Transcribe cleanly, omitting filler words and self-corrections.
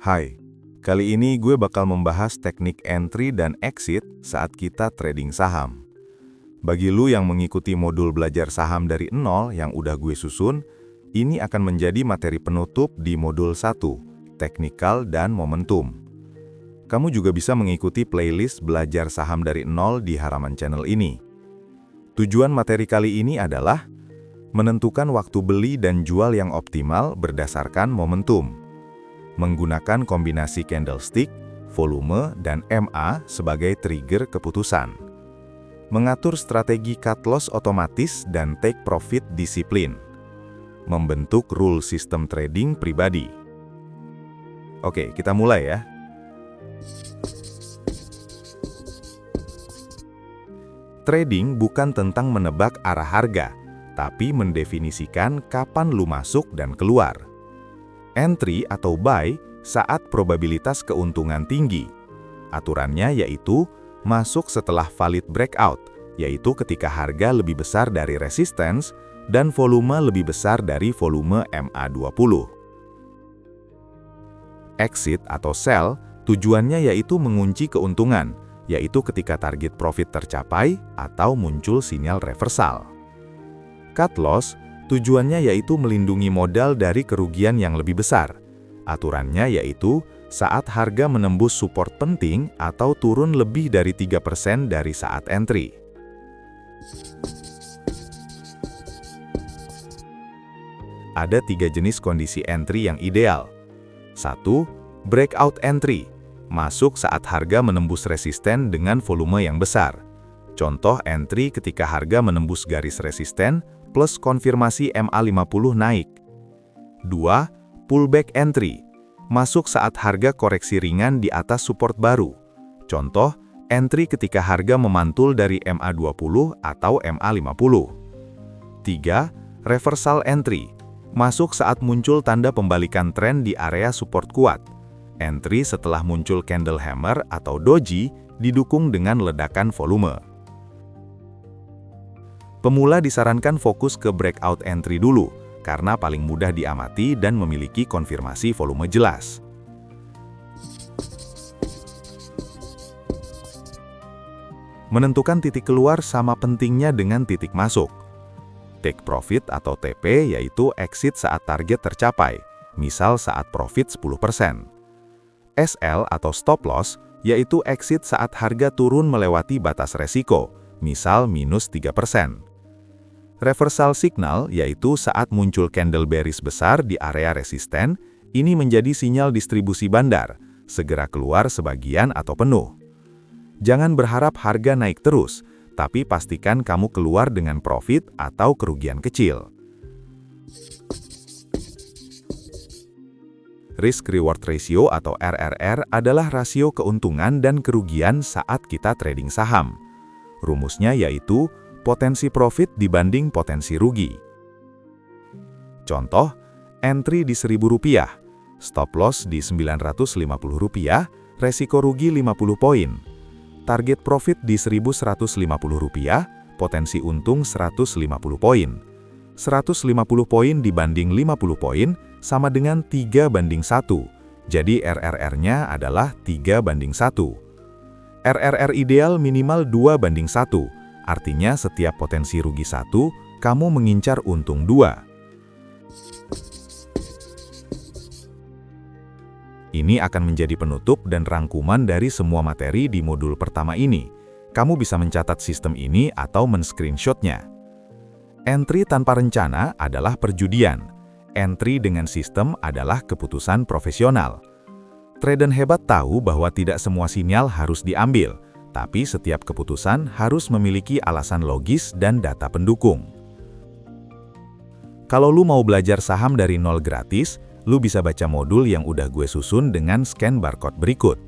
Hai, kali ini gue bakal membahas teknik entry dan exit saat kita trading saham. Bagi lu yang mengikuti modul belajar saham dari nol yang udah gue susun, ini akan menjadi materi penutup di modul 1, teknikal dan momentum. Kamu juga bisa mengikuti playlist belajar saham dari nol di halaman channel ini. Tujuan materi kali ini adalah menentukan waktu beli dan jual yang optimal berdasarkan momentum. Menggunakan kombinasi candlestick, volume, dan MA sebagai trigger keputusan. Mengatur strategi cut loss otomatis dan take profit disiplin. Membentuk rule sistem trading pribadi. Oke, kita mulai ya. Trading bukan tentang menebak arah harga, tapi mendefinisikan kapan lu masuk dan keluar. Entry atau buy saat probabilitas keuntungan tinggi. Aturannya yaitu masuk setelah valid breakout, yaitu ketika harga lebih besar dari resistance dan volume lebih besar dari volume MA20. Exit atau sell tujuannya yaitu mengunci keuntungan, yaitu ketika target profit tercapai atau muncul sinyal reversal. Cut loss tujuannya yaitu melindungi modal dari kerugian yang lebih besar. Aturannya yaitu saat harga menembus support penting atau turun lebih dari 3% dari saat entry. Ada 3 jenis kondisi entry yang ideal. 1. Breakout entry. Masuk saat harga menembus resisten dengan volume yang besar. Contoh entry ketika harga menembus garis resisten plus konfirmasi MA50 naik. 2. Pullback entry. Masuk saat harga koreksi ringan di atas support baru. Contoh, entry ketika harga memantul dari MA20 atau MA50. 3. Reversal entry. Masuk saat muncul tanda pembalikan tren di area support kuat. Entry setelah muncul candle hammer atau doji didukung dengan ledakan volume. Pemula disarankan fokus ke breakout entry dulu, karena paling mudah diamati dan memiliki konfirmasi volume jelas. Menentukan titik keluar sama pentingnya dengan titik masuk. Take profit atau TP yaitu exit saat target tercapai, misal saat profit 10%. SL atau stop loss yaitu exit saat harga turun melewati batas resiko, misal minus 3%. Reversal signal yaitu saat muncul candle bearish besar di area resisten, ini menjadi sinyal distribusi bandar, segera keluar sebagian atau penuh. Jangan berharap harga naik terus, tapi pastikan kamu keluar dengan profit atau kerugian kecil. Risk-reward ratio atau RRR adalah rasio keuntungan dan kerugian saat kita trading saham. Rumusnya yaitu potensi profit dibanding potensi rugi. Contoh, entry di Rp1.000, stop loss di Rp950, resiko rugi 50 poin. Target profit di Rp1.150, potensi untung 150 poin. 150 poin dibanding 50 poin sama dengan 3:1, jadi RRR-nya adalah 3:1. RRR ideal minimal 2:1, artinya setiap potensi rugi 1, kamu mengincar untung 2. Ini akan menjadi penutup dan rangkuman dari semua materi di modul pertama ini. Kamu bisa mencatat sistem ini atau men-screenshot-nya. Entry tanpa rencana adalah perjudian. Entry dengan sistem adalah keputusan profesional. Trader hebat tahu bahwa tidak semua sinyal harus diambil, tapi setiap keputusan harus memiliki alasan logis dan data pendukung. Kalau lu mau belajar saham dari nol gratis, lu bisa baca modul yang udah gue susun dengan scan barcode berikut.